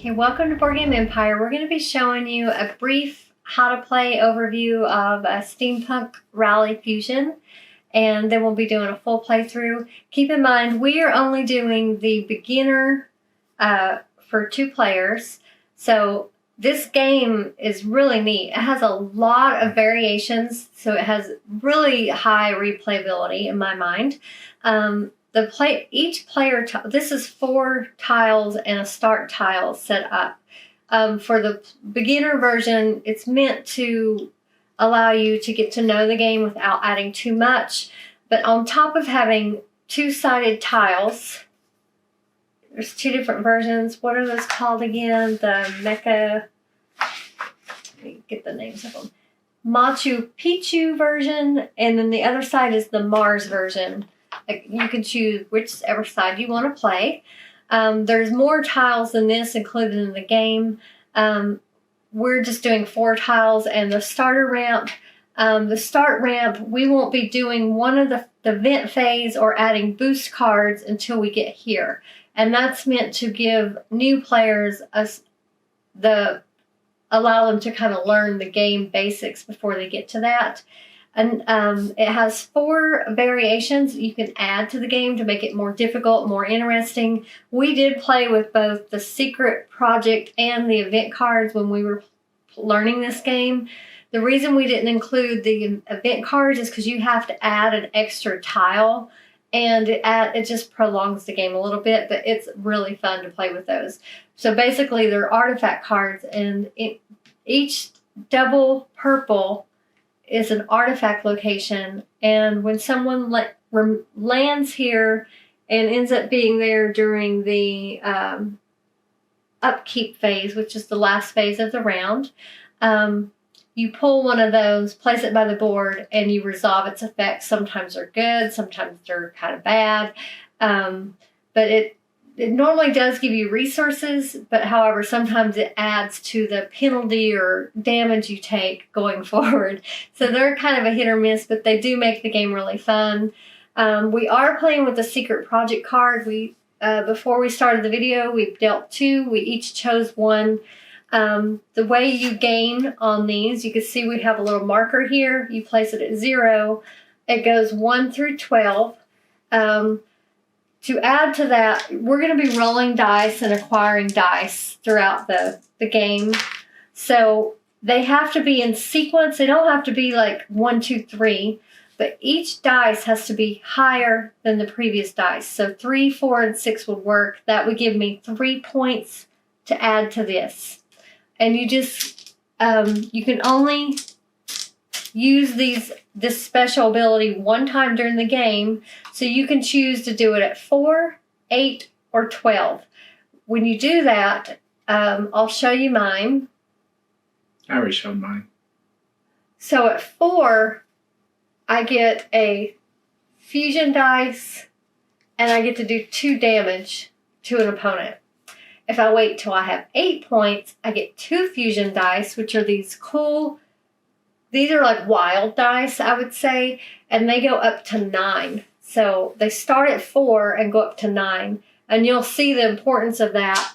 Okay, welcome to Board Game Empire. We're going to be showing you a brief how to play overview of a Steampunk Rally Fusion, and then we'll be doing a full playthrough. Keep in mind, we are only doing the beginner for 2 players, so this game is really neat. It has a lot of variations, so it has really high replayability in my mind. Each player, this is 4 tiles and a start tile set up. For the beginner version, it's meant to allow you to get to know the game without adding too much. But on top of having 2-sided tiles, there's 2 different versions. What are those called again? The Mecha, let me get the names of them. Machu Picchu version, and then the other side is the Mars version. You can choose whichever side you want to play. There's more tiles than this included in the game. We're just doing 4 tiles and the starter ramp. The start ramp, we won't be doing one of the vent phase or adding boost cards until we get here. And that's meant to give new players allow them to kind of learn the game basics before they get to that. And it has 4 variations you can add to the game to make it more difficult, more interesting. We did play with both the secret project and the event cards when we were learning this game. The reason we didn't include the event cards is because you have to add an extra tile, and it just prolongs the game a little bit, but it's really fun to play with those. So basically they're artifact cards, and each double purple is an artifact location, and when someone lands here and ends up being there during the upkeep phase, which is the last phase of the round, you pull one of those, place it by the board, and you resolve its effects. Sometimes they're good, sometimes they're kind of bad, but it normally does give you resources, but however, sometimes it adds to the penalty or damage you take going forward. So they're kind of a hit or miss, but they do make the game really fun. We are playing with the secret project card. Before we started the video, we dealt 2. We each chose 1. The way you gain on these, you can see we have a little marker here. You place it at 0. It goes 1 through 12. To add to that, we're going to be rolling dice and acquiring dice throughout the game. So they have to be in sequence. They don't have to be like 1, 2, 3, but each dice has to be higher than the previous dice. So 3, 4, and 6 would work. That would give me 3 points to add to this. And you just, you can only use this special ability 1 time during the game, so you can choose to do it at 4, 8, or 12. When you do that, I'll show you mine. I already showed mine. So at 4, I get a fusion dice, and I get to do 2 damage to an opponent. If I wait till I have 8 points, I get 2 fusion dice, which are these cool. These are like wild dice, I would say, and they go up to 9. So they start at 4 and go up to 9. And you'll see the importance of that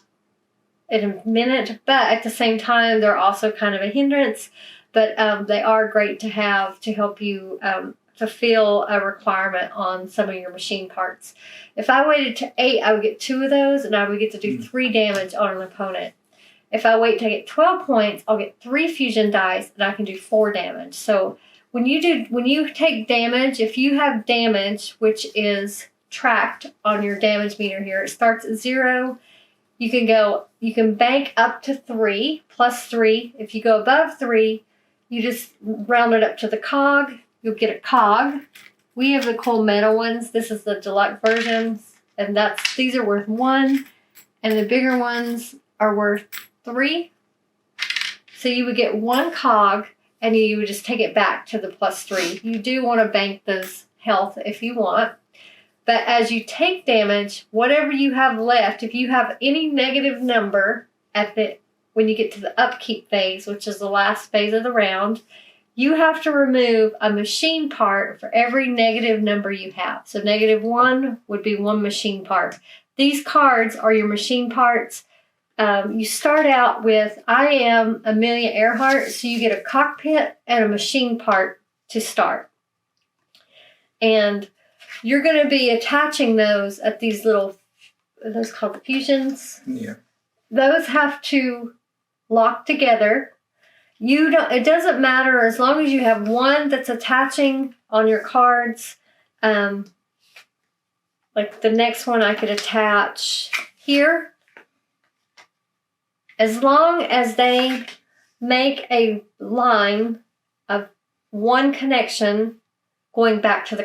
in a minute. But at the same time, they're also kind of a hindrance. But they are great to have to help you fulfill a requirement on some of your machine parts. If I waited to 8, I would get 2 of those, and I would get to do 3 damage on an opponent. If I wait to get 12 points, I'll get 3 fusion dice, and I can do 4 damage. So when you take damage, if you have damage, which is tracked on your damage meter here, it starts at 0. You can bank up to 3, plus 3. If you go above 3, you just round it up to the cog. You'll get a cog. We have the cool metal ones. This is the deluxe versions, and these are worth 1, and the bigger ones are worth 3. So you would get 1 cog, and you would just take it back to the plus 3. You do want to bank those health if you want. But as you take damage, whatever you have left, if you have any negative number when you get to the upkeep phase, which is the last phase of the round, you have to remove a machine part for every negative number you have. So -1 would be 1 machine part. These cards are your machine parts. you start out with, I am Amelia Earhart, so you get a cockpit and a machine part to start. And you're going to be attaching those at these little, are those called fusions? Yeah. Those have to lock together. It doesn't matter as long as you have one that's attaching on your cards. Like the next one I could attach here. As long as they make a line of one connection going back to the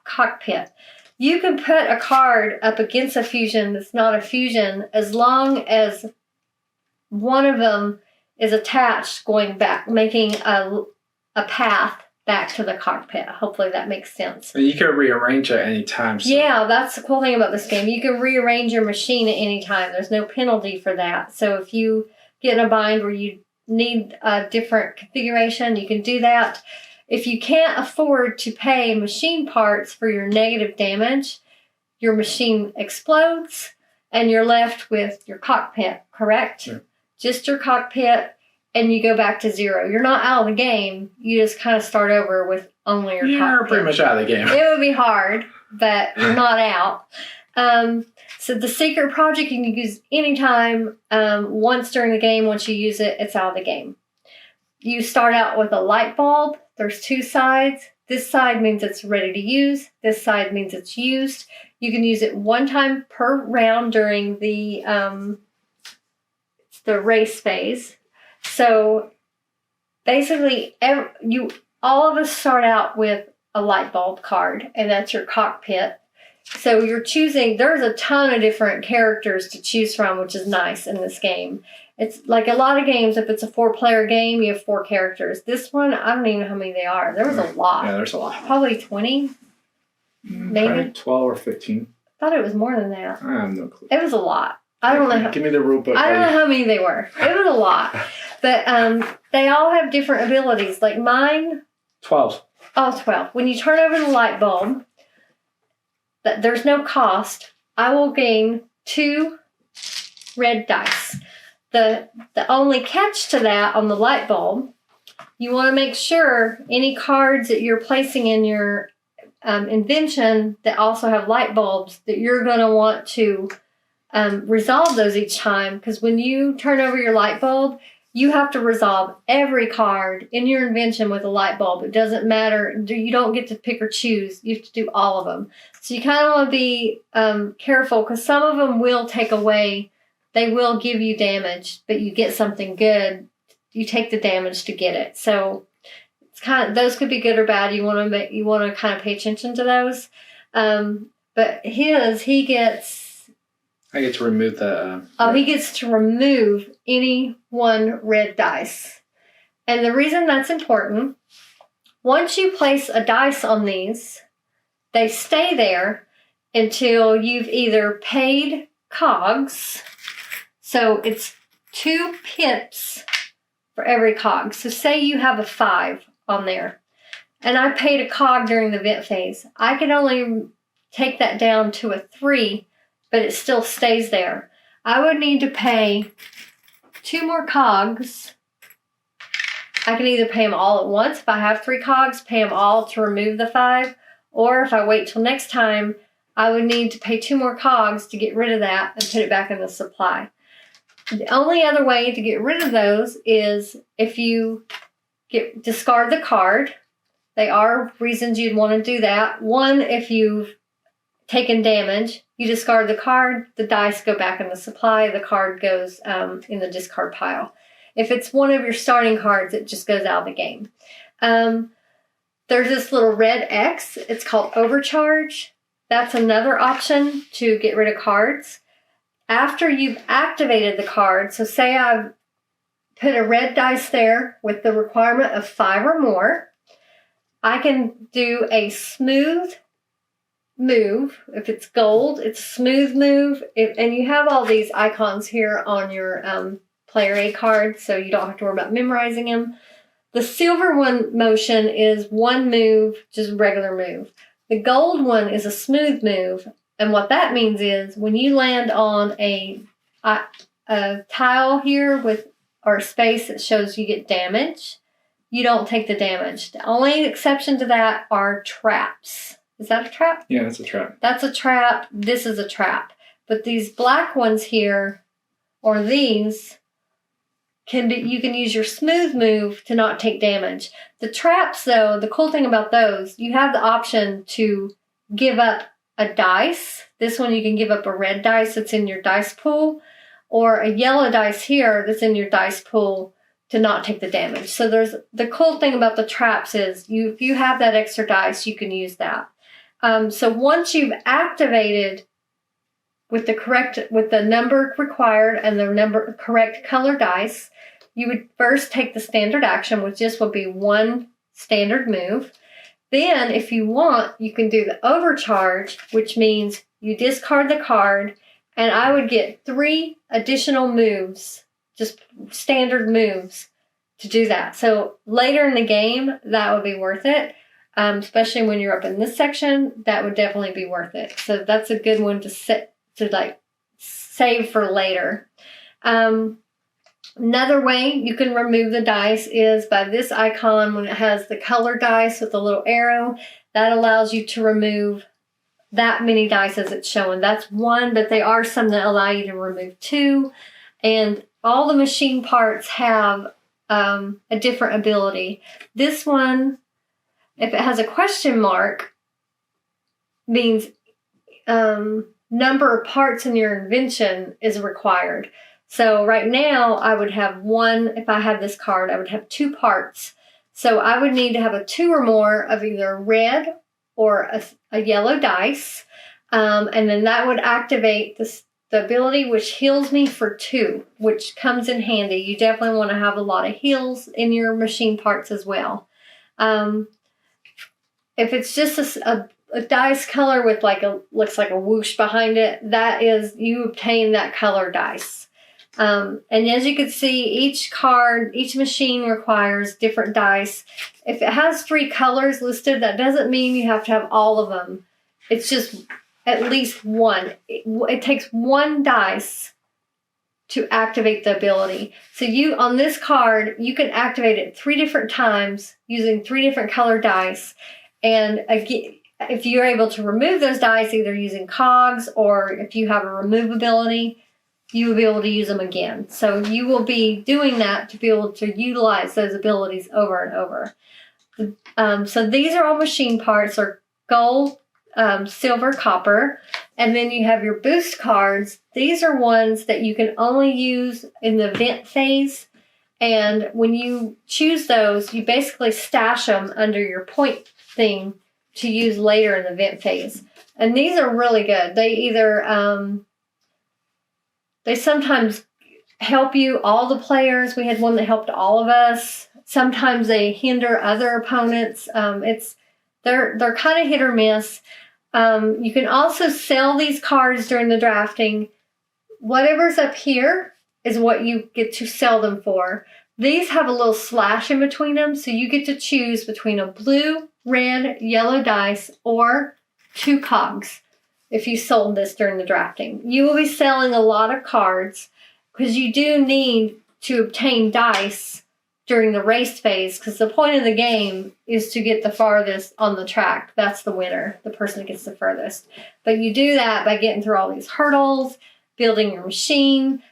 cockpit. You can put a card up against a fusion that's not a fusion as long as one of them is attached going back, making a path back to the cockpit. Hopefully that makes sense. And you can rearrange at any time. So. Yeah, that's the cool thing about this game. You can rearrange your machine at any time. There's no penalty for that. So if you get in a bind where you need a different configuration, you can do that. If you can't afford to pay machine parts for your negative damage, your machine explodes and you're left with your cockpit, correct? Yeah. Just your cockpit, and you go back to zero. You're not out of the game. You just kind of start over with only your cockpit. You're pretty much out of the game. It would be hard, but you're not out. So the secret project you can use anytime. Once during the game, once you use it, it's out of the game. You start out with a light bulb. There's two sides. This side means it's ready to use. This side means it's used. You can use it one time per round during the race phase. So basically, all of us start out with a light bulb card, and that's your cockpit. So you're choosing, there's a ton of different characters to choose from, which is nice in this game. It's like a lot of games, if it's a 4-player game, you have 4 characters. This one, I don't even know how many they are. There was a lot. Yeah, there's a lot. Probably 20, maybe. Probably 12 or 15. I thought it was more than that. I have no clue. It was a lot. I don't know. Give me the rule book. I don't know how many they were. It was a lot. But they all have different abilities. Like mine. 12. Oh, 12. When you turn over the light bulb, there's no cost. I will gain 2 red dice. The only catch to that on the light bulb, you want to make sure any cards that you're placing in your invention that also have light bulbs, that you're going to want to resolve those each time, because when you turn over your light bulb, you have to resolve every card in your invention with a light bulb. It doesn't matter. You don't get to pick or choose. You have to do all of them. So you kind of want to be careful, because some of them will take away. They will give you damage, but you get something good. You take the damage to get it. So it's kind of, those could be good or bad. You want to kind of pay attention to those. But he gets. I get to remove the. He gets to remove any 1 red dice. And the reason that's important, once you place a dice on these, they stay there until you've either paid cogs. So it's 2 pips for every cog. So say you have a 5 on there, and I paid a cog during the event phase. I can only take that down to a 3, but it still stays there. I would need to pay 2 more cogs. I can either pay them all at once. If I have 3 cogs, pay them all to remove the 5. Or if I wait till next time, I would need to pay 2 more cogs to get rid of that and put it back in the supply. The only other way to get rid of those is if you discard the card. They are reasons you'd want to do that. One, if you've taken damage, you discard the card, the dice go back in the supply, the card goes in the discard pile. If it's one of your starting cards, it just goes out of the game. There's this little red X. It's called overcharge. That's another option to get rid of cards. After you've activated the card, so say I've put a red dice there with the requirement of 5 or more, I can do a smooth move. If it's gold, it's a smooth move. And you have all these icons here on your player A card, so you don't have to worry about memorizing them. The silver one motion is 1 move, just regular move. The gold one is a smooth move. And what that means is when you land on a a tile here with or space that shows you get damage, you don't take the damage. The only exception to that are traps. Is that a trap? Yeah, that's a trap. That's a trap. This is a trap. But these black ones here, or these, you can use your smooth move to not take damage. The traps, though, the cool thing about those, you have the option to give up a dice. This one you can give up a red dice that's in your dice pool, or a yellow dice here that's in your dice pool to not take the damage. So the cool thing about the traps is if you have that extra dice, you can use that. So once you've activated with the number required and the correct color dice, you would first take the standard action, which just would be one standard move. Then, if you want, you can do the overcharge, which means you discard the card, and I would get 3 additional moves, just standard moves, to do that. So later in the game, that would be worth it, especially when you're up in this section. That would definitely be worth it. So that's a good one to save for later. Another way you can remove the dice is by this icon when it has the color dice with the little arrow. That allows you to remove that many dice as it's showing. That's 1, but there are some that allow you to remove 2. And all the machine parts have a different ability. This one, if it has a question mark, means number of parts in your invention is required. So right now, I would have 1, if I had this card, I would have 2 parts. So I would need to have a 2 or more of either red or a yellow dice. And then that would activate the ability, which heals me for 2, which comes in handy. You definitely want to have a lot of heals in your machine parts as well. If it's just a dice color with looks like a whoosh behind it, that is, you obtain that color dice. And as you can see, each machine requires different dice. If it has 3 colors listed, that doesn't mean you have to have all of them. It's just at least 1. It takes 1 dice to activate the ability. So on this card, you can activate it 3 different times using 3 different color dice. And again, if you're able to remove those dice, either using cogs or if you have a remove ability, you will be able to use them again. So you will be doing that to be able to utilize those abilities over and over. So these are all machine parts, or gold, silver, copper. And then you have your boost cards. These are ones that you can only use in the event phase. And when you choose those, you basically stash them under your point thing to use later in the event phase. And these are really good. They either... They sometimes help you, all the players. We had one that helped all of us. Sometimes they hinder other opponents. They're kind of hit or miss. You can also sell these cards during the drafting. Whatever's up here is what you get to sell them for. These have a little slash in between them, so you get to choose between a blue, red, yellow dice or 2 cogs. If you sold this during the drafting, you will be selling a lot of cards because you do need to obtain dice during the race phase, because the point of the game is to get the farthest on the track. That's the winner, the person that gets the furthest. But you do that by getting through all these hurdles, building your machine,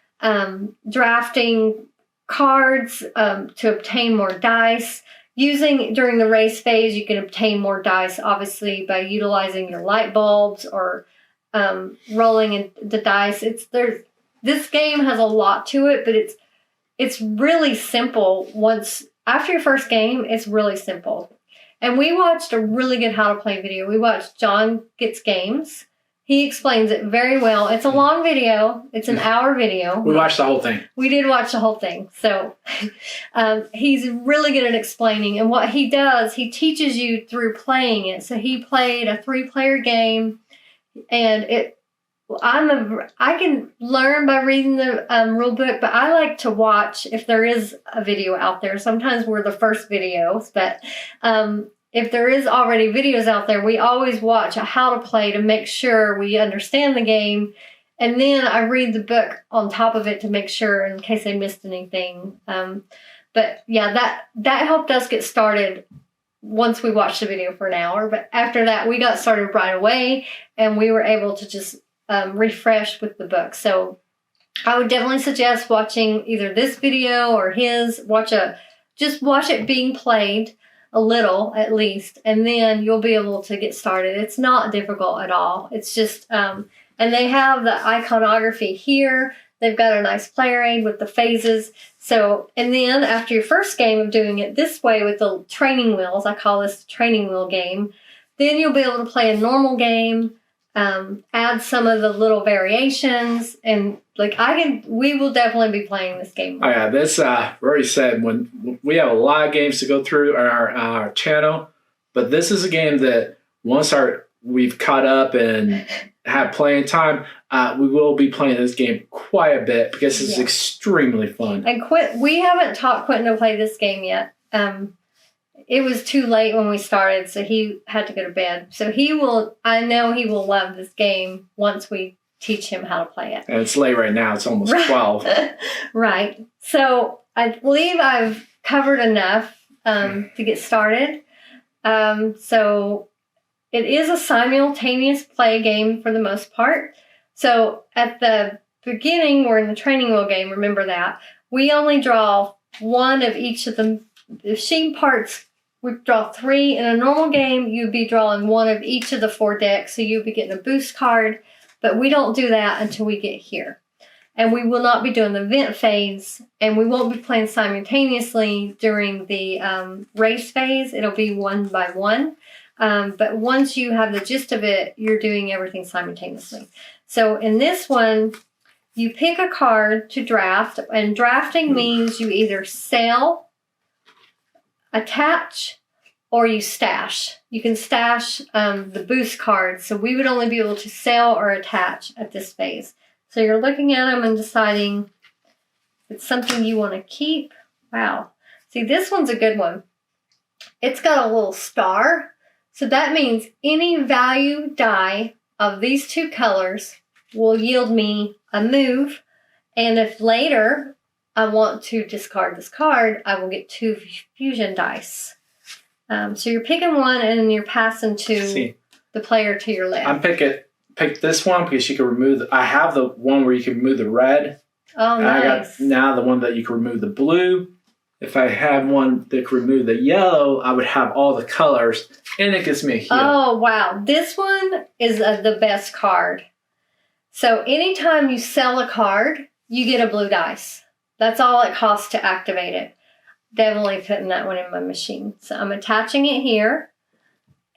drafting cards to obtain more dice. During the race phase, you can obtain more dice, obviously, by utilizing your light bulbs or rolling in the dice. This game has a lot to it, but it's really simple. After your first game, it's really simple. And we watched a really good how to play video. We watched John Gets Games. He explains it very well. It's a long video. It's an hour video. We watched the whole thing. We did watch the whole thing. So he's really good at explaining. And what he does, he teaches you through playing it. So he played a 3-player game. And I can learn by reading the rule book, but I like to watch if there is a video out there. Sometimes we're the first videos, but if there is already videos out there, we always watch a how to play to make sure we understand the game And then I read the book on top of it to make sure in case I missed anything. But yeah, that helped us get started once we watched the video for an hour. But after that, we got started right away, and we were able to just refresh with the book. So I would definitely suggest watching either this video or his. Just watch it being played a little at least, and then you'll be able to get started. It's not difficult at all. It's just, and they have the iconography here. They've got a nice player aid with the phases. So, and then after your first game of doing it this way with the training wheels, I call this the training wheel game, then you'll be able to play a normal game, add some of the little variations, and we will definitely be playing this game. Oh yeah, this we already said when we have a lot of games to go through on our channel, but this is a game that once we've caught up and have playing time, we will be playing this game quite a bit because it's extremely fun. And we haven't taught Quentin to play this game yet. It was too late when we started, so he had to go to bed. So I know he will love this game once we teach him how to play it. And it's late right now. It's almost 12. Right. So I believe I've covered enough to get started. So it is a simultaneous play game for the most part. So at the beginning, we're in the training wheel game. Remember that. We only draw one of each of the machine parts. We draw 3. In a normal game, you'd be drawing one of each of the 4 decks. So you'd be getting a boost card. But we don't do that until we get here. And we will not be doing the event phase. And we won't be playing simultaneously during the race phase. It'll be one by one. But once you have the gist of it, you're doing everything simultaneously. So in this one, you pick a card to draft. And drafting means you either sell, attach, or you stash. You can stash the boost cards. So we would only be able to sell or attach at this phase. So you're looking at them and deciding if it's something you want to keep. Wow. See, this one's a good one. It's got a little star. So that means any value die of these 2 colors will yield me a move. And if later I want to discard this card, I will get 2 fusion dice. So you're picking one and then you're passing to the player to your left. I'm pick this one because you can remove. I have the one where you can remove the red. Oh, nice. I got now the one that you can remove the blue. If I had one that could remove the yellow, I would have all the colors, and it gives me a heal. Oh, wow. This one is the best card. So anytime you sell a card, you get a blue dice. That's all it costs to activate it. Definitely putting that one in my machine. So I'm attaching it here.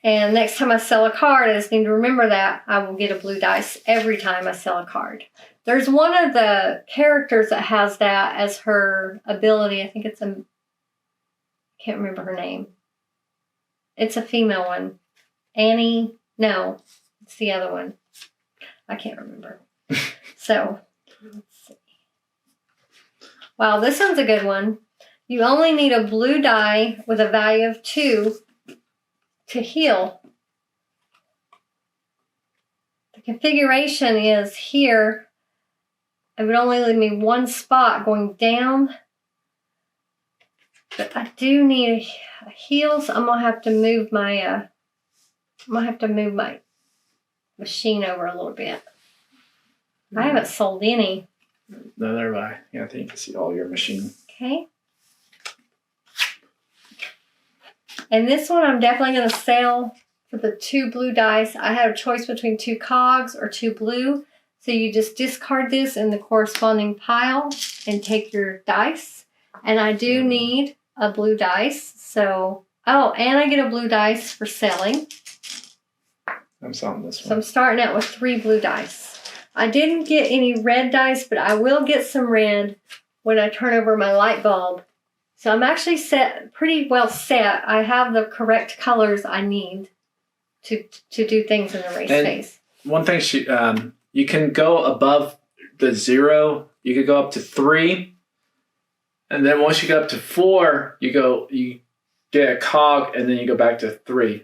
And next time I sell a card, I just need to remember that I will get a blue dice every time I sell a card. There's one of the characters that has that as her ability. I think it's I can't remember her name. It's a female one. Annie, no, it's the other one. I can't remember. So, let's see. Wow, this one's a good one. You only need a blue die with a value of 2 to heal. The configuration is here. It would only leave me 1 spot going down. But I do need a heal, so I'm gonna have to move my machine over a little bit. I haven't sold any. Neither have I. Yeah, I think you can see all your machine. Okay. And this one I'm definitely going to sell for the 2 blue dice. I had a choice between 2 cogs or 2 blue. So you just discard this in the corresponding pile and take your dice. And I do need a blue dice. So, and I get a blue dice for selling. I'm selling this one. So I'm starting out with 3 blue dice. I didn't get any red dice, but I will get some red when I turn over my light bulb. So I'm actually pretty well set. I have the correct colors I need to do things in the race phase. One thing, you can go above the 0. You could go up to 3. And then once you get up to 4, you get a cog, and then you go back to 3.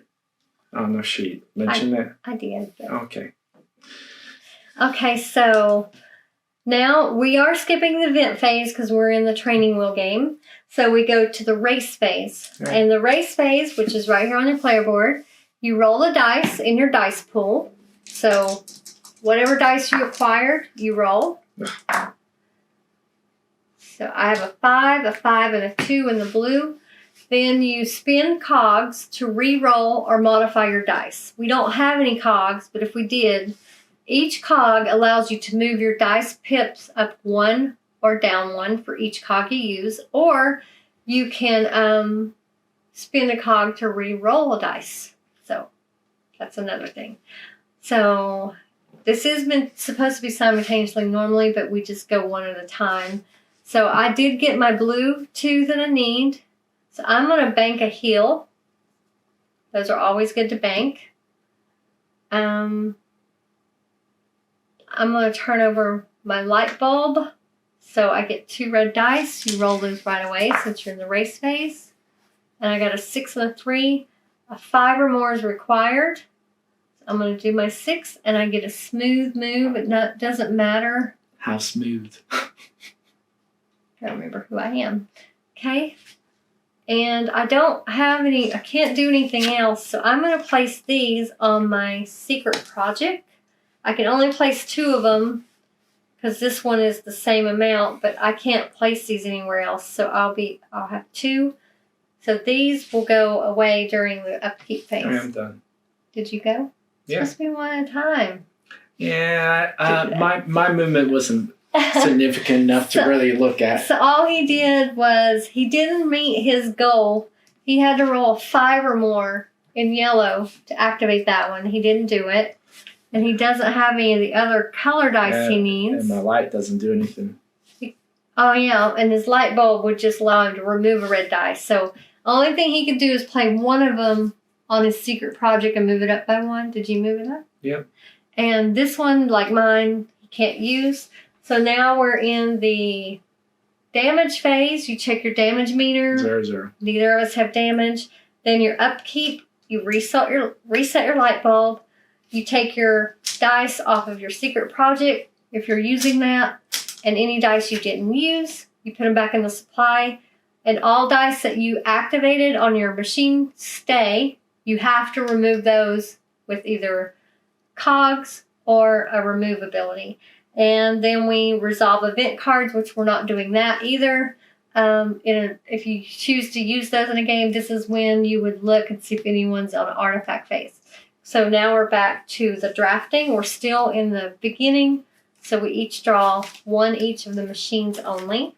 On the sheet. Mention that? I did. Okay. Okay, so now we are skipping the event phase because we're in the training wheel game. So we go to the race phase. Right. And the race phase, which is right here on your player board, you roll the dice in your dice pool. So whatever dice you acquired, you roll. So I have a 5, and a 2 in the blue. Then you spin cogs to re-roll or modify your dice. We don't have any cogs, but if we did, each cog allows you to move your dice pips up 1 or down 1 for each cog you use, or you can spin a cog to re-roll a dice. So that's another thing. So this has been supposed to be simultaneously normally, but we just go one at a time. So I did get my blue 2 that I need. So I'm going to bank a heel. Those are always good to bank. I'm going to turn over my light bulb. So I get 2 red dice. You roll those right away since you're in the race phase. And I got a 6 and a 3. A 5 or more is required. So I'm going to do my 6 and I get a smooth move. It doesn't matter. How smooth. I don't remember who I am. Okay. And I don't have any, I can't do anything else. So I'm going to place these on my secret project. I can only place 2 of them because this one is the same amount, but I can't place these anywhere else. So I'll have 2. So these will go away during the upkeep phase. I am done. Did you go? Yeah. It's supposed to be one at a time. Yeah, my movement wasn't significant enough to really look at. So all he did was he didn't meet his goal. He had to roll a 5 or more in yellow to activate that one. He didn't do it. And he doesn't have any of the other color dice he needs. And my light doesn't do anything. Oh, yeah. And his light bulb would just allow him to remove a red dice. So the only thing he could do is play one of them on his secret project and move it up by 1. Did you move it up? Yep. And this one, like mine, he can't use. So now we're in the damage phase. You check your damage meter. 0. Neither of us have damage. Then your upkeep, you reset your light bulb. You take your dice off of your secret project if you're using that. And any dice you didn't use, you put them back in the supply. And all dice that you activated on your machine stay. You have to remove those with either cogs or a remove ability. And then we resolve event cards, which we're not doing that either. If you choose to use those in a game, this is when you would look and see if anyone's on an artifact phase. So now we're back to the drafting. We're still in the beginning. So we each draw 1 each of the machines only.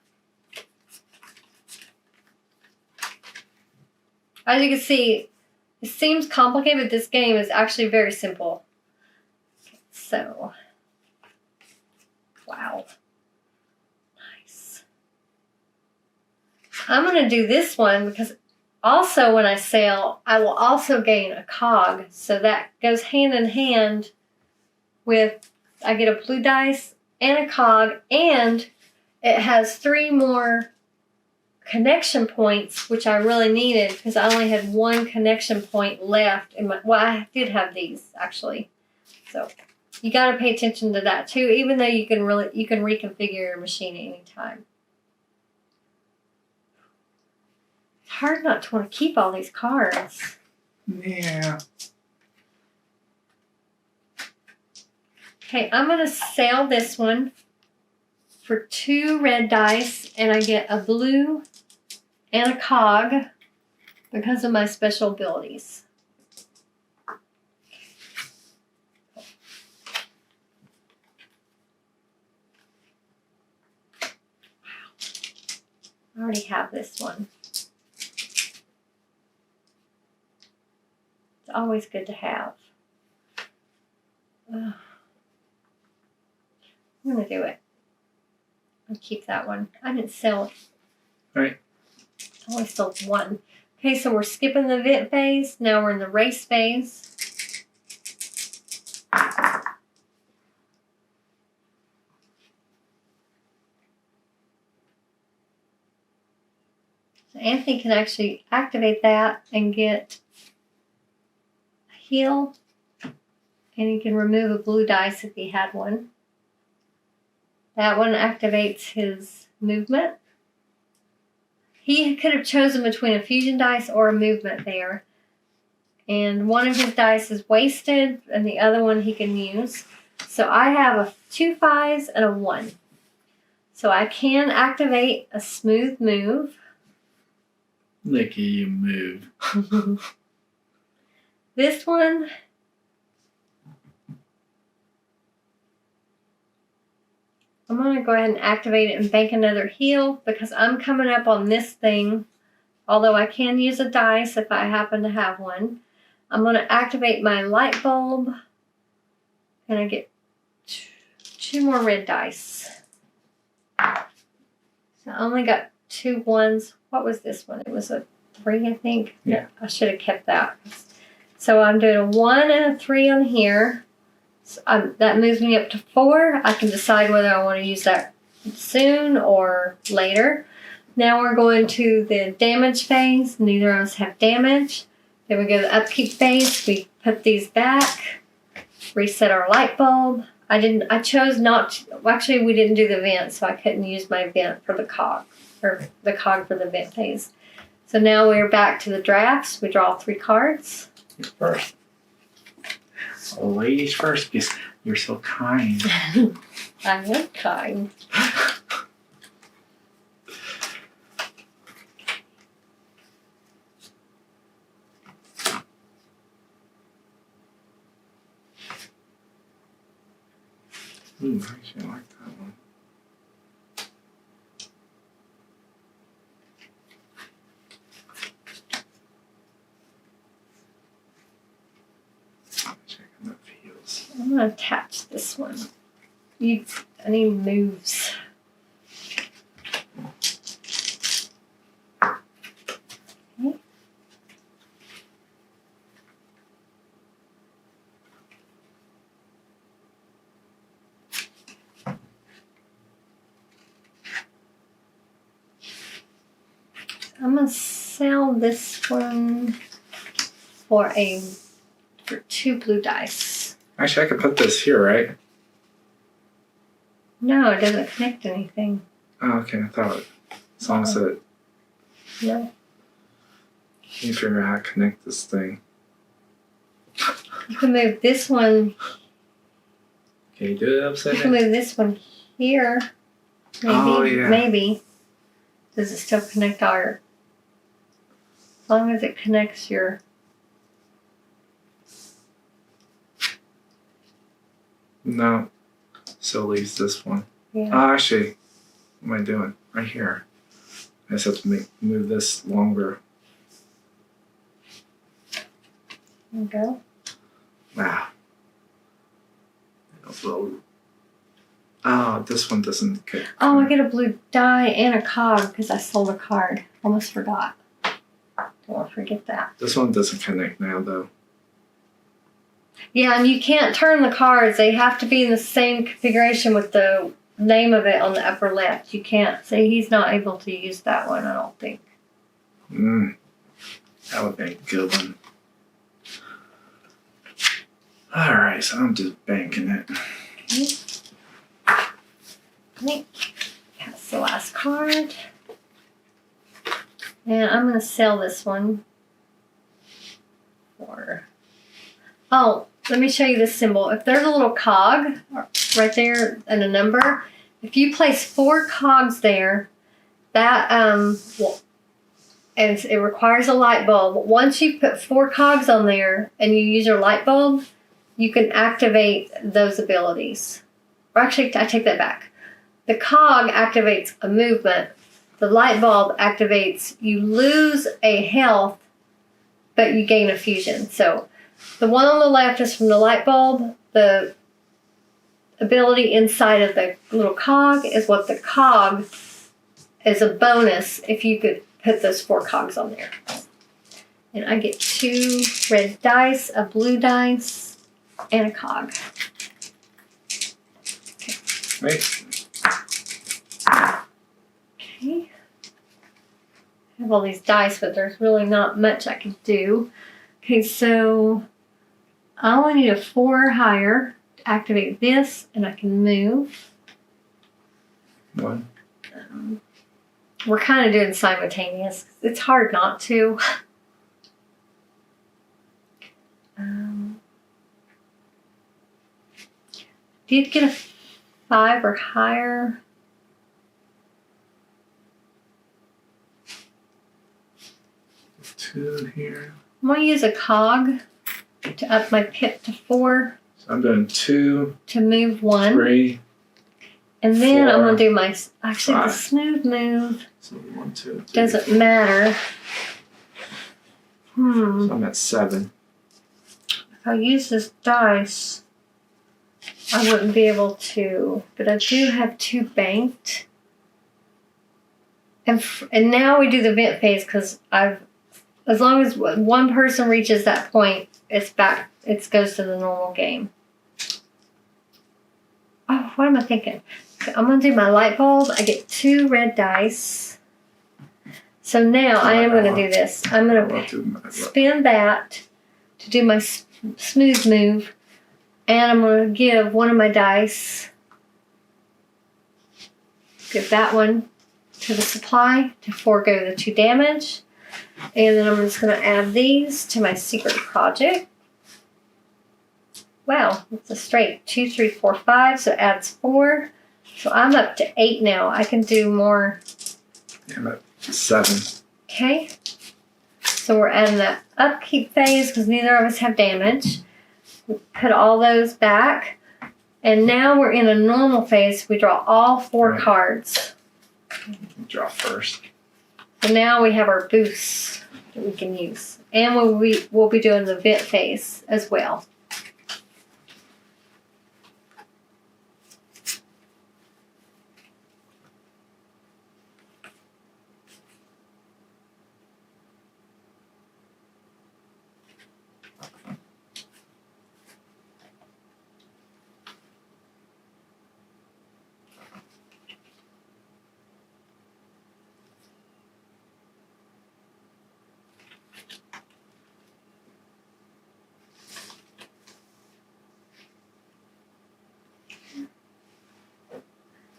As you can see, it seems complicated, but this game is actually very simple. Okay, so, wow. Nice. I'm going to do this one because also when I sail, I will also gain a cog. So that goes hand in hand with, I get a blue dice and a cog, and it has 3 more connection points, which I really needed because I only had 1 connection point left. I did have these actually. So you got to pay attention to that too, even though you can reconfigure your machine at any time. It's hard not to want to keep all these cards. Yeah. Okay, I'm going to sail this one for 2 red dice, and I get a blue and a cog because of my special abilities. I already have this one. It's always good to have. I'm going to do it. I'll keep that one. I didn't sell it. Right. I only sold 1. Okay, so we're skipping the event phase. Now we're in the race phase. So Anthony can actually activate that and get a heal And he can remove a blue dice if he had one. That one activates his movement. He could have chosen between a fusion dice or a movement there. And one of his dice is wasted, and the other one he can use. So I have 2 5s and a 1. So I can activate a smooth move. Look at you move. This one, I'm going to go ahead and activate it and bank another heal because I'm coming up on this thing. Although I can use a dice if I happen to have one. I'm going to activate my light bulb. And I get 2 more red dice. So I only got 2 1s. What was this one? It was a 3, I think. Yeah. I should have kept that. So I'm doing a 1 and a 3 on here. So that moves me up to 4. I can decide whether I want to use that soon or later. Now we're going to the damage phase. Neither of us have damage. Then we go to the upkeep phase. We put these back. Reset our light bulb. I chose not to, well, actually we didn't do the vent, so I couldn't use my vent for the cog, or the cog for the vent phase. So now we're back to the drafts. We draw 3 cards. First. Ladies first, because you're so kind. I am kind. Ooh, actually, I like that one. Checking the feels. I'm going to attach this one. I need moves. Okay. I'm going to sell this one for 2 blue dice. Actually, I could put this here, right? No, it doesn't connect to anything. Oh, okay. I thought as long as it. No. Can you figure out how to connect this thing? You can move this one. Can you do it upside You can down? move this one here. Maybe. Oh, yeah. Maybe. Does it still connect our... As long as it connects your... No. Still leaves this one. Yeah. Oh, actually, what am I doing? Right here. I just have to move this longer. There you go. Wow. Oh, this one doesn't get. Oh, I get a blue die and a cog because I sold a card. Almost forgot. Don't want to forget that. This one doesn't connect now, though. Yeah, and you can't turn the cards. They have to be in the same configuration with the name of it on the upper left. You can't. See, he's not able to use that one, I don't think. That would be a good one. Alright, so I'm just banking it. Okay. That's the last card. And I'm going to sell this one for... Oh, let me show you this symbol. If there's a little cog right there and a number, if you place 4 cogs there, that and it requires a light bulb. Once you put 4 cogs on there and you use your light bulb, you can activate those abilities. Or actually, I take that back. The cog activates a movement. The light bulb activates, you lose a health, but you gain a fusion. So the one on the left is from the light bulb. The ability inside of the little cog is what the cog is a bonus if you could put those 4 cogs on there. And I get 2 red dice, a blue dice, and a cog. Right? Okay. I have all these dice, but there's really not much I can do. Okay, so I only need a 4 or higher to activate this, and I can move. 1. We're kind of doing simultaneous. It's hard not to. Do you get a 5 or higher? Two here. I'm going to use a cog to up my pip to 4. So I'm doing 2, to move 1. 3. And then 4, I'm going to do my, actually 5. the smooth move So 1, 2, 3, doesn't 4. matter. So I'm at 7. If I use this dice, I wouldn't be able to, but I do have 2 banked. And now we do the vent phase because as long as one person reaches that point, it's back, it goes to the normal game. Oh, what am I thinking? I'm going to do my light bulb. I get 2 red dice. So now I am going to do this. I'm going to spin that to do my smooth move. And I'm going to give one of my dice, give that one to the supply to forego the 2 damage. And then I'm just going to add these to my secret project. Wow, it's a straight 2, 3, 4, 5, so it adds 4. So I'm up to 8 now. I can do more. Yeah, I'm at 7. Okay. So we're adding the upkeep phase because neither of us have damage. We put all those back. And now we're in a normal phase. We draw all 4 cards. Draw first. So now we have our boosts that we can use. And we'll be doing the vent phase as well.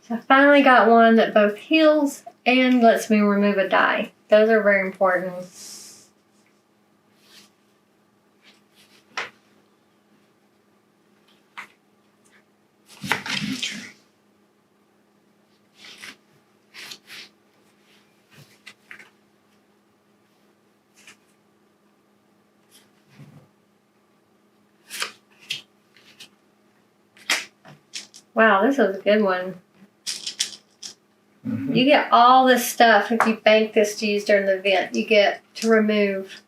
So I finally got one that both heals and lets me remove a die. Those are very important. Okay. Wow, this is a good one. Mm-hmm. You get all this stuff if you bank this to use during the event. You get to remove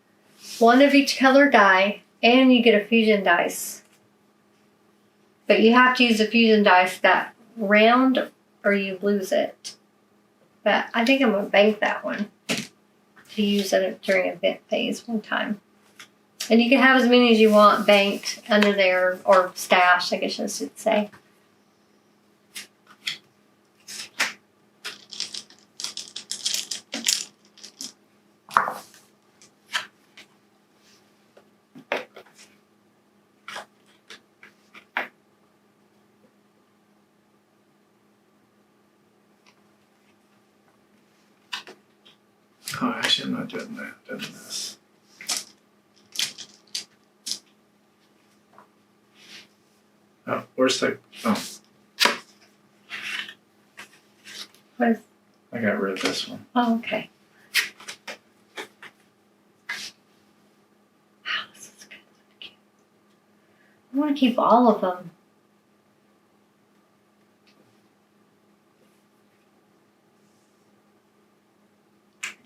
1 of each color die, and you get a fusion dice. But you have to use the fusion dice that round or you lose it. But I think I'm going to bank that one to use it during event phase one time. And you can have as many as you want banked under there, or stashed, I guess I should say. Oh, actually, I'm not doing that. I'm doing this. Oh, where's the? Oh, What is, I got rid of this one. oh, okay. Wow, this is good. I want to keep all of them.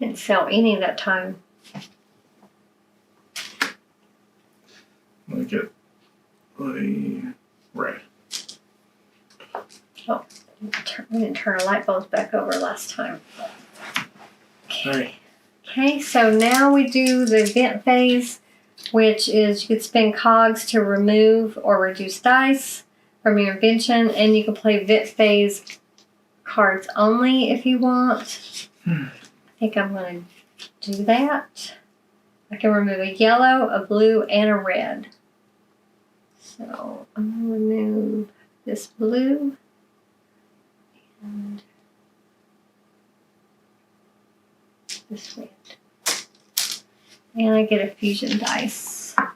Didn't sell any that time. Let me get the red. Oh, we didn't turn our light bulbs back over last time. Alright. Okay, so now we do the event phase, which is you could spend cogs to remove or reduce dice from your invention, and you can play event phase cards only if you want. I think I'm going to do that. I can remove a yellow, a blue, and a red. So I'm going to remove this blue. And this red. And I get a fusion dice. Are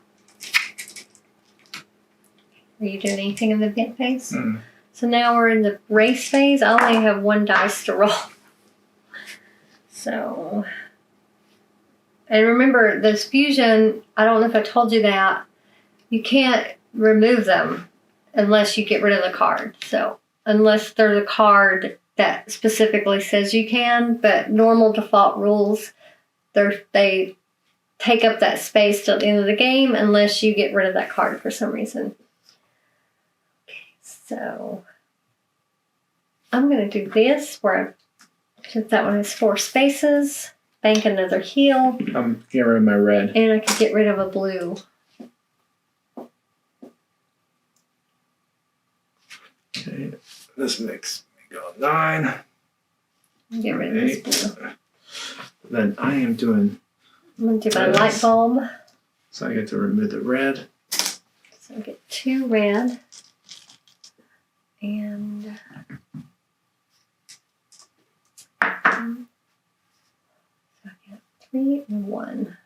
you doing anything in the event phase? Mm. So now we're in the race phase. I only have one dice to roll. So, and remember, those fusion, I don't know if I told you that, you can't remove them unless you get rid of the card. So, unless there's a card that specifically says you can, but normal default rules, they take up that space till the end of the game unless you get rid of that card for some reason. Okay, so I'm going to do this where since that one has 4 spaces, bank another heal. I'm getting rid of my red. And I can get rid of a blue. Okay, this makes me go 9. Get rid of this blue. Then I am doing. I'm going to do my light bulb. So I get to remove the red. So I get 2 red. And so I get 3 and 1.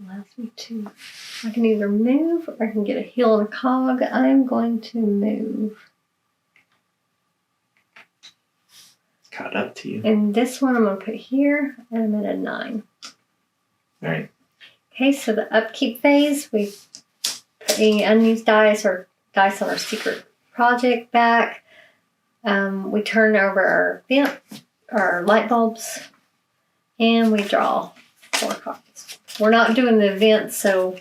Allows me to, I can either move or I can get a heal and a cog. I'm going to move. Caught up to you. And this one I'm going to put here, and I'm at a 9. All right. Okay, so the upkeep phase, we put any unused dice or dice on our secret project back. We turn over our light bulbs, and we draw 4 cards. We're not doing the event, so...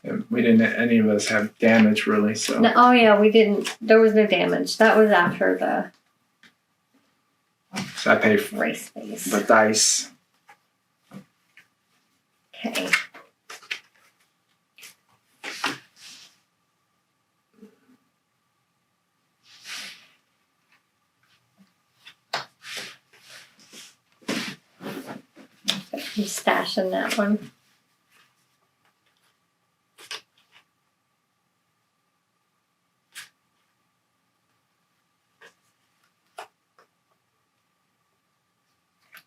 And we didn't, any of us have damage really, so... No, oh yeah, we didn't, there was no damage. That was after the So I pay for race phase. the dice. Okay. I'm stashing that one.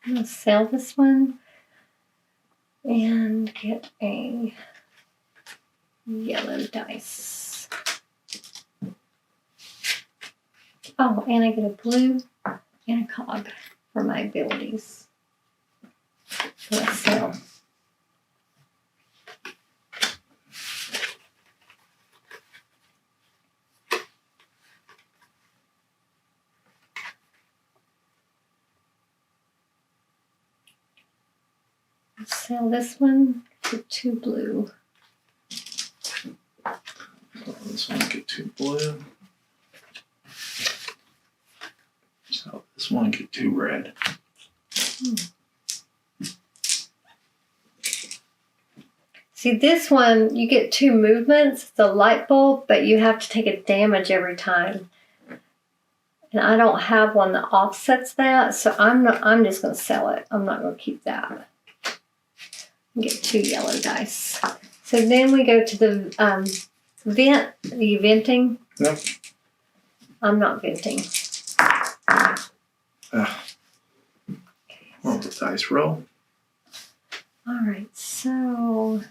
I'm going to sell this one and get a yellow dice. Oh, and I get a blue and a cog for my abilities. So I sell. Sell this one for 2 blue. This one get 2 blue. So this one get 2 red. See, this one, you get 2 movements, the light bulb, but you have to take a damage every time. And I don't have one that offsets that, so I'm just going to sell it. I'm not going to keep that. Get 2 yellow dice. So then we go to the vent. Are you venting? No. I'm not venting. Roll the dice roll. All right, so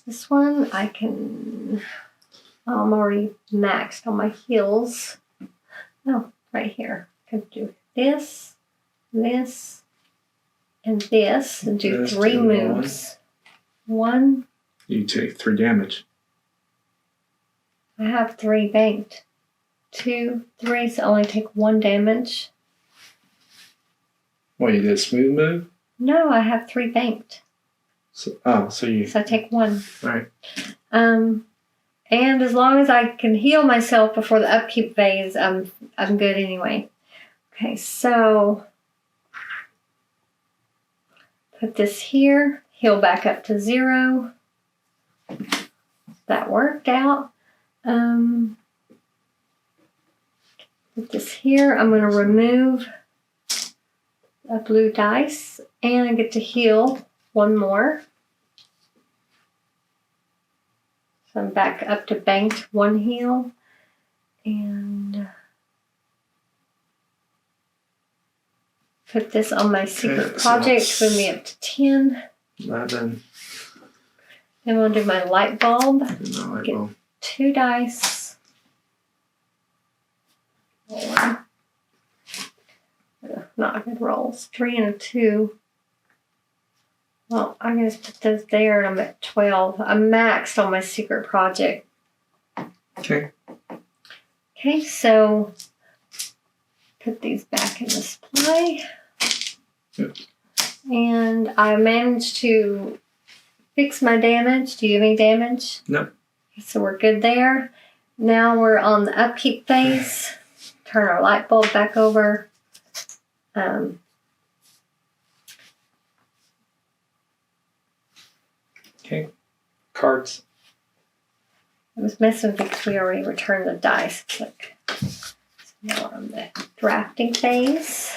this one I can. I'm already maxed on my heals. Oh, right here. I can do this, this, and this, and do This, 3 2, moves. 1. You take 3 damage. I have 3 banked. 2, 3, so I only take 1 damage. Well, you did a smooth move? No, I have 3 banked. So you... So I take 1. All right. And as long as I can heal myself before the upkeep phase, I'm good anyway. Okay, so put this here, heal back up to 0. That worked out. Put this here. I'm going to remove a blue dice, and I get to heal one more. So I'm back up to banked 1 heal. And put this on my secret project, move me up to 10. 11. Then we'll do my light bulb. Get 2 dice. One. Not good rolls. 3 and a 2. Well, I'm going to put those there and I'm at 12. I'm maxed on my secret project. Okay. Okay, so put these back in display. Yep. And I managed to fix my damage. Do you have any damage? No. So we're good there. Now we're on the upkeep phase. Turn our light bulb back over. Okay. Cards. I was messing with it because we already returned the dice. Click. So now we're on the drafting phase.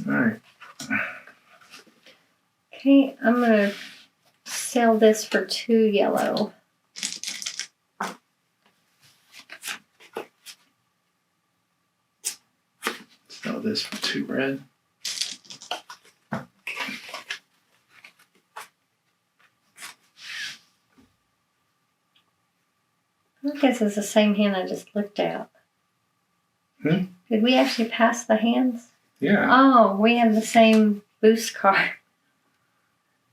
All right. Okay, I'm going to sell this for 2 yellow. Sell this for 2 red. I guess it's the same hand I just looked at. Hmm? Did we actually pass the hands? Yeah. Oh, we have the same boost card.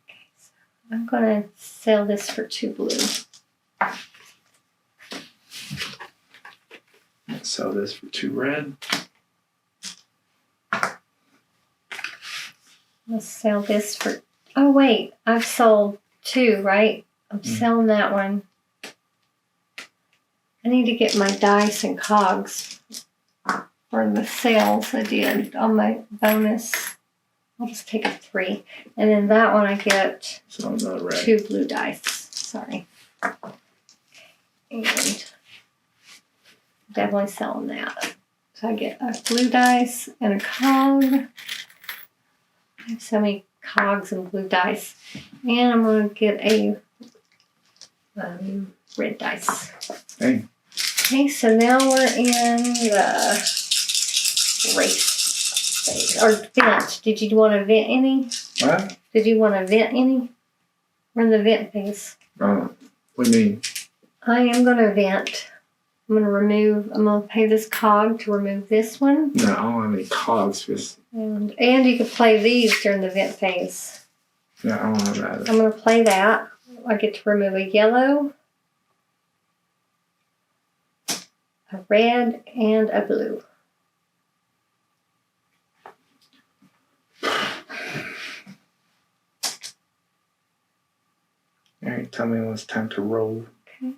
Okay, so I'm going to sell this for 2 blue. Sell this for 2 red. Let's sell this for... Oh, wait. I've sold 2, right? I'm selling that one. I need to get my dice and cogs for the sales I did on my bonus. I'll just take a 3. And then that one I get 2 blue dice. Sorry. And definitely selling that. So I get a blue dice and a cog. I have so many cogs and blue dice. And I'm going to get a red dice. Hey. Okay, so now we're in the race phase. Or vent. Did you want to vent any? What? Did you want to vent any? We're in the vent phase. What do you mean? I am going to vent. I'm going to pay this cog to remove this one. No, I don't have any cogs. Just... And you can play these during the vent phase. Yeah, I don't have that. I'm going to play that. I get to remove a yellow, a red, and a blue. All right, tell me when it's time to roll. Okay.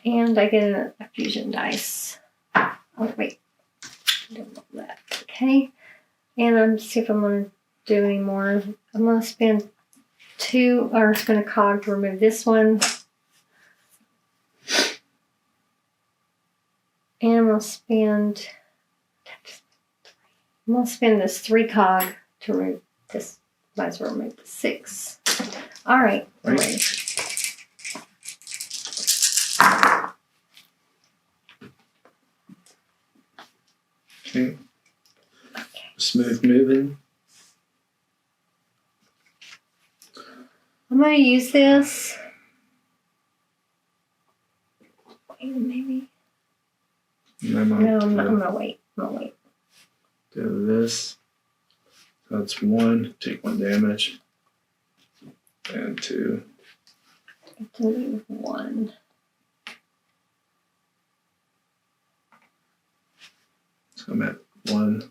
And I get a fusion dice. Oh, wait. I don't want that. Okay. And I'm see if I'm going to do any more. I'm going to spend 2, or spend a cog to remove this one. And I'm going to spend this 3 cog to remove this. Might as well remove the 6. All right. I'm ready. Okay. Smooth moving. I'm going to use this. Maybe. No, I'm going to wait. Do this. That's 1. Take 1 damage. And 2. Delete 1. So I'm at 1.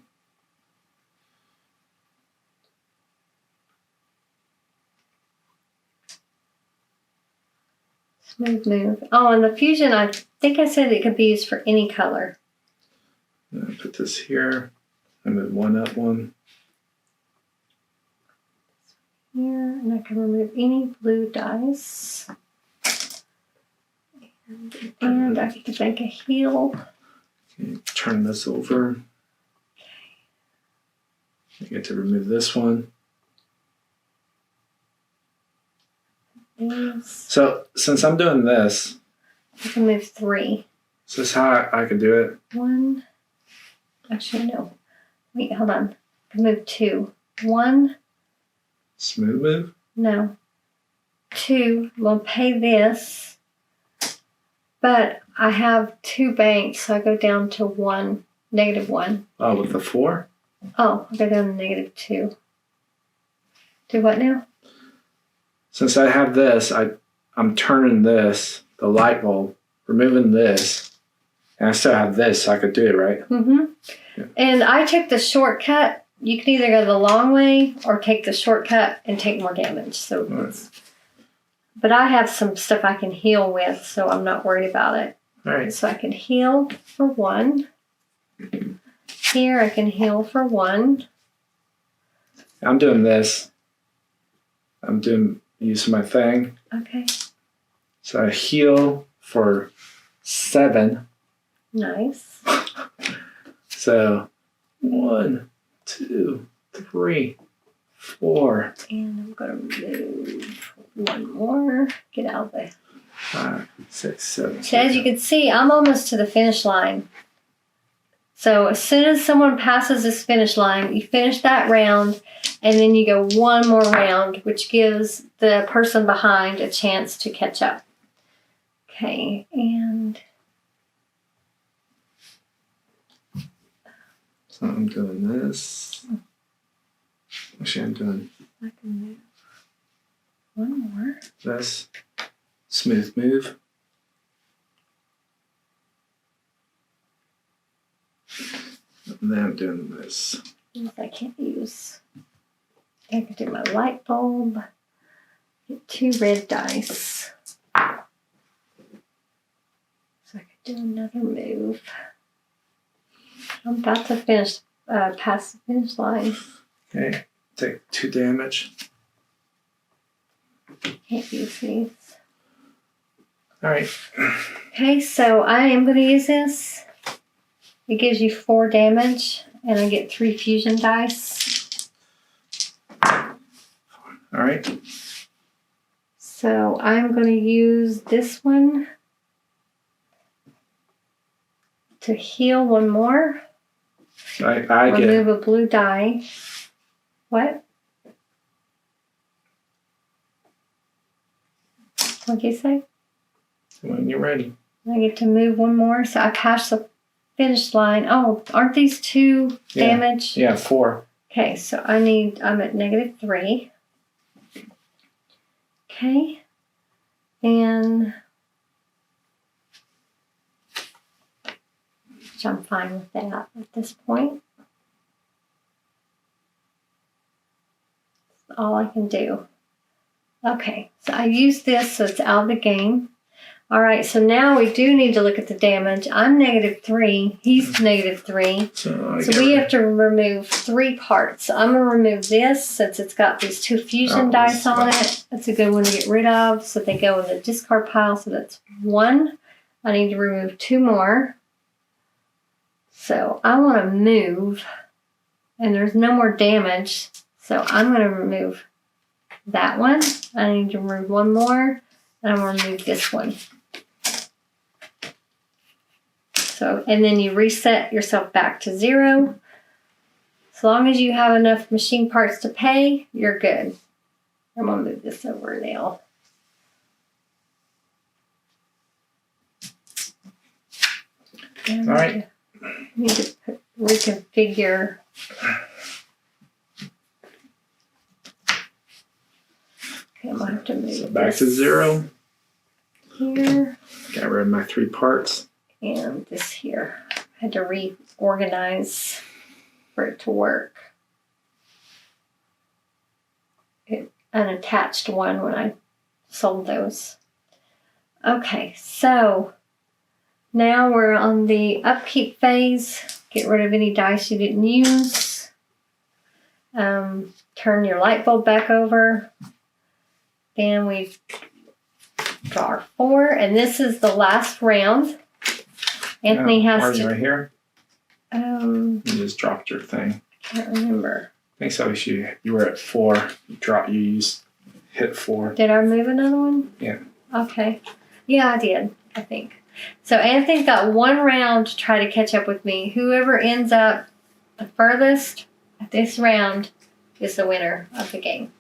Smooth move. Oh, and the fusion, I think I said it could be used for any color. I'll put this here. I move 1 up 1. Here, and I can remove any blue dice. And I can make a heal. Okay, turn this over. I get to remove this one. This. So since I'm doing this, I can move 3. is this how I can do it? 1. Actually, no. Wait, hold on. I can move 2. 1. Smooth move? No. 2. We'll pay this. But I have 2 banks, so I go down to 1. -1. Oh, with the 4? Oh, I go down to -2. Do what now? Since I have this, I'm turning this, the light bulb, removing this, and I still have this, so I could do it, right? Mm-hmm. Yeah. And I took the shortcut. You can either go the long way or take the shortcut and take more damage. So, Right. But I have some stuff I can heal with, so I'm not worried about it. All right. So I can heal for 1. Here I can heal for 1. I'm doing this. I'm using my thing. Okay. So I heal for 7. Nice. So 1, 2, 3, 4, And I'm going to move 1 more. Get out of there. 5, 6, 7. So as you can see, I'm almost to the finish line. So as soon as someone passes this finish line, you finish that round, and then you go 1 more round, which gives the person behind a chance to catch up. Okay, and So I'm doing this. Actually, I'm doing I can move 1 more. this. Smooth move. And then I'm doing this. I can't use. I can do my light bulb. Get 2 red dice. So I could do another move. I'm about to finish, past the finish line. Okay. Take 2 damage. Can't use these. All right. Okay, so I am going to use this. It gives you 4 damage, and I get 3 fusion dice. All right. So I'm going to use this one to heal 1 more. I Remove get. a blue die. What? What'd you say? When you're ready. I get to move 1 more, so I pass the finish line. Oh, aren't these 2 damage? Yeah, 4. Okay, so I'm at -3. Okay. And which I'm fine with that at this point. That's all I can do. Okay, so I use this so it's out of the game. All right, so now we do need to look at the damage. I'm -3. He's -3. So We have to remove 3 parts. So I'm going to remove this since it's got these 2 fusion dice on it. That's a good one to get rid of. So they go in the discard pile. So that's 1. I need to remove 2 more. So I want to move. And there's no more damage. So I'm going to remove that one. I need to remove 1 more. And I'm going to remove this one. So, and then you reset yourself back to 0. As long as you have enough machine parts to pay, you're good. I'm going to move this over now. All right. Need to reconfigure. Okay, I'm going to back to 0. Here. Got rid of my 3 parts. And this here. I had to reorganize for it to work. It unattached one when I sold those. Okay, so now we're on the upkeep phase. Get rid of any dice you didn't use. Turn your light bulb back over. Then we draw our 4, and this is the last round. Anthony has to. Right here. You just dropped your thing. Can't remember. I think so. You were at 4. You hit 4. Did I move another one? Yeah. Okay. Yeah, I did. I think. So Anthony's got 1 round to try to catch up with me. Whoever ends up the furthest at this round is the winner of the game.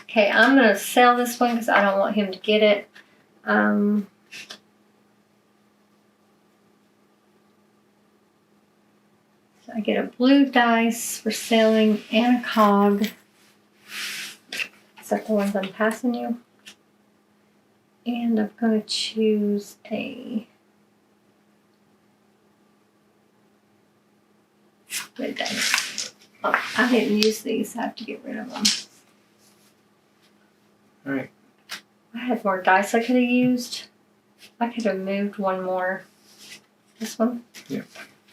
Okay, I'm going to sell this one because I don't want him to get it. So I get a blue dice for selling and a cog. Is that the ones I'm passing you? And I'm going to choose a red dice. Oh, I didn't use these. I have to get rid of them. All right. I had more dice I could have used. I could have moved one more. This one? Yeah.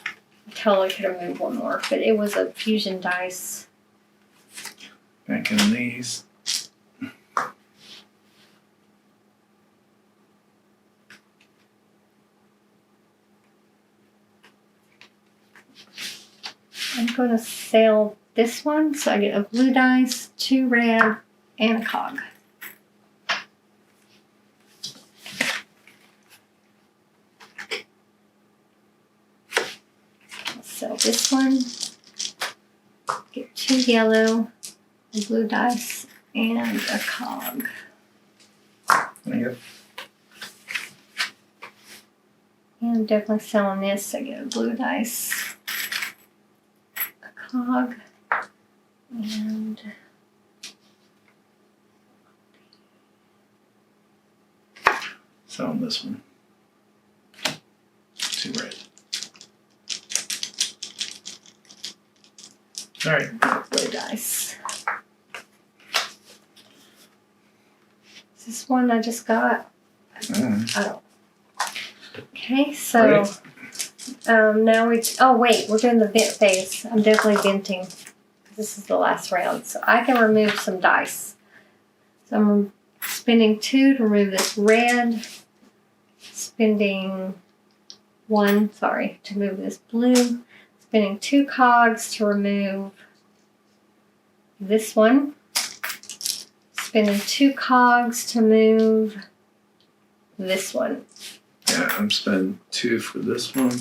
I totally could have moved one more, but it was a fusion dice. Back in these. I'm going to sell this one, so I get a blue dice, 2 red, and a cog. I'll sell this one, get 2 yellow, a blue dice, and a cog. There you go. And I'm definitely selling this. I get a blue dice, a cog, and Selling this one. 2 red. All right. blue dice. This one I just got. I don't. Okay, so now we're doing the vent phase. I'm definitely venting. This is the last round, so I can remove some dice. So I'm spending 2 to remove this red. Spending 1, to move this blue. Spending 2 cogs to remove this one. Spending 2 cogs to move this one. Yeah, I'm spending 2 for this one.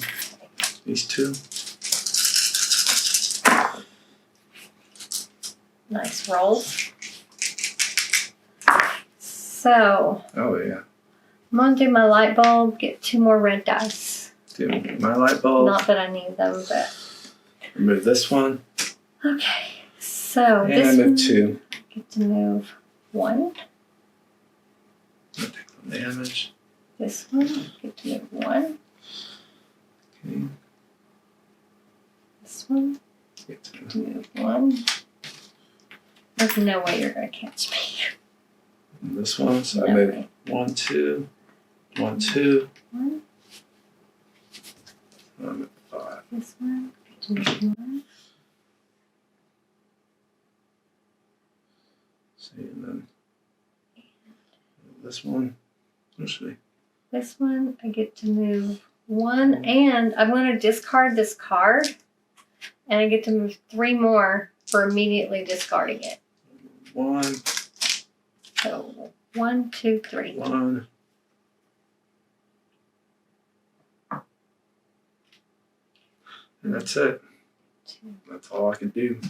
These 2. Nice rolls. So, Oh yeah. I'm going to do my light bulb, get 2 more red dice. Do my light bulb. Not that I need them, but. Remove this one. Okay, so And this I move one, 2. get to move 1. Take the damage. This one, get to move 1. Okay. This one, Get to get to move 1. There's no way you're going to catch me. this one. So No I move way. 1, 2. 1, 2. 1. I move 5. This one, get to move 1. See, and then this one. Actually, This one, I get to move 1, and I'm going to discard this card, and I get to move 3 more for immediately discarding it. 1, So 1, 2, 3. 1. And that's it. 2. That's all I can do.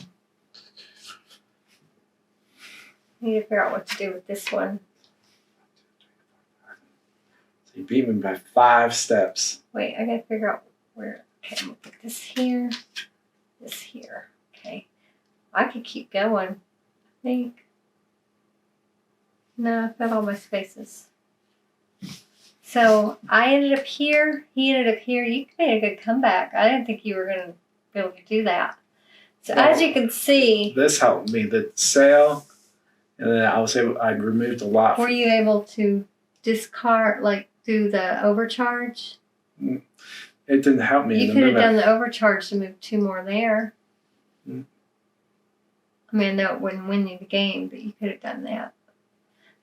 I need to figure out what to do with this one. So You beat me by 5 steps. Wait, I gotta figure out where. Okay, I'm gonna put this here. This here. Okay. I could keep going. I think. No, I've got all my spaces. So I ended up here. He ended up here. You made a good comeback. I didn't think you were going to be able to do that. So as you can see. This helped me. The sail. And then I removed a lot. Were you able to discard, like do the overcharge? It didn't help me. You could have done the overcharge to move 2 more there. I mean, I know it wouldn't win you the game, but you could have done that.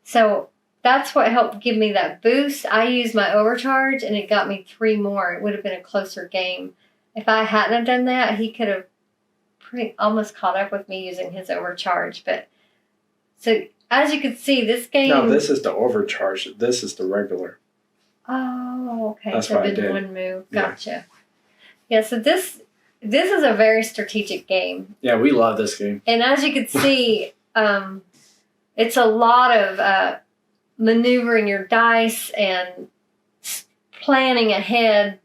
So that's what helped give me that boost. I used my overcharge, and it got me 3 more. It would have been a closer game. If I hadn't have done that, he could have almost caught up with me using his overcharge. But so as you can see, this game. No, this is the overcharge. This is the regular. Oh, okay. That's so what I in did. one move. Gotcha. Yeah. So this is a very strategic game. Yeah, we love this game. And as you can see, it's a lot of maneuvering your dice and planning ahead,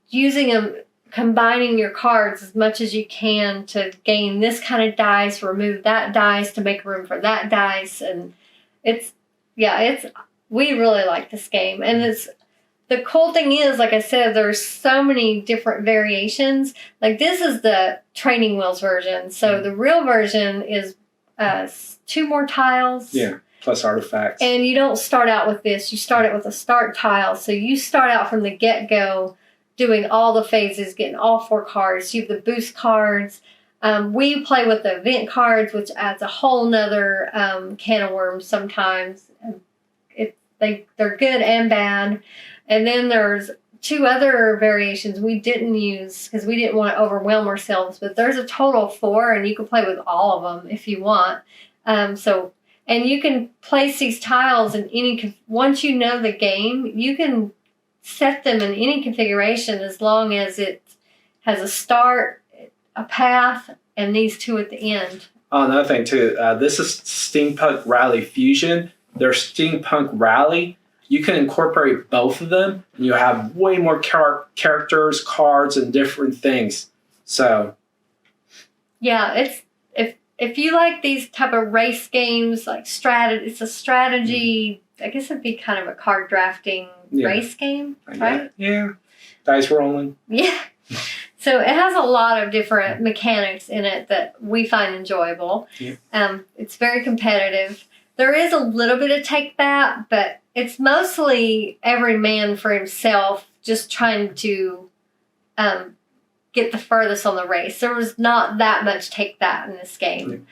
using them, combining your cards as much as you can to gain this kind of dice, remove that dice to make room for that dice. And we really like this game. And the cool thing is, like I said, there's so many different variations. Like this is the training wheels version. So the real version is 2 more tiles. Yeah, plus artifacts. And you don't start out with this. You start it with a start tile. So you start out from the get-go doing all the phases, getting all 4 cards. You have the boost cards. We play with the event cards, which adds a whole nother can of worms sometimes. They're good and bad. And then there's 2 other variations we didn't use because we didn't want to overwhelm ourselves. But there's a total of 4, and you can play with all of them if you want. And you can place these tiles in once you know the game, you can set them in any configuration as long as it has a start, a path, and these 2 at the end. Oh, another thing too, this is Steampunk Rally Fusion. There's Steampunk Rally. You can incorporate both of them, and you have way more characters, cards, and different things. So, yeah, if you like these type of race games, like it's a strategy. I guess it'd be kind of a card drafting race game, right? Yeah, dice rolling. Yeah. So it has a lot of different mechanics in it that we find enjoyable. Yeah. It's very competitive. There is a little bit of take that, but it's mostly every man for himself, just trying to get the furthest on the race. There was not that much take that in this game.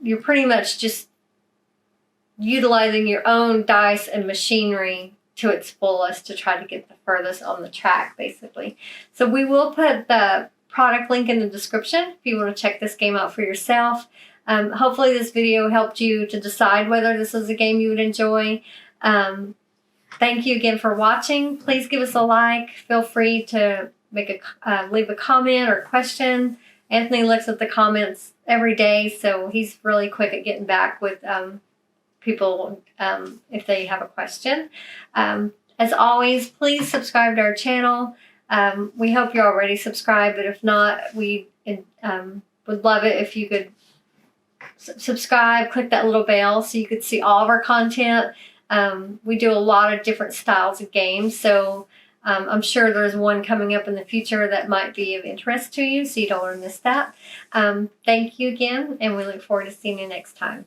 You're pretty much just utilizing your own dice and machinery to its fullest to try to get the furthest on the track, basically. So we will put the product link in the description if you want to check this game out for yourself. Hopefully this video helped you to decide whether this is a game you would enjoy. Thank you again for watching. Please give us a like. Feel free to leave a comment or question. Anthony looks at the comments every day, so he's really quick at getting back with people if they have a question. As always, please subscribe to our channel. We hope you're already subscribed, but if not, we would love it if you could subscribe, click that little bell so you could see all of our content. We do a lot of different styles of games, so I'm sure there's one coming up in the future that might be of interest to you, so you don't want to miss that. Thank you again, and we look forward to seeing you next time.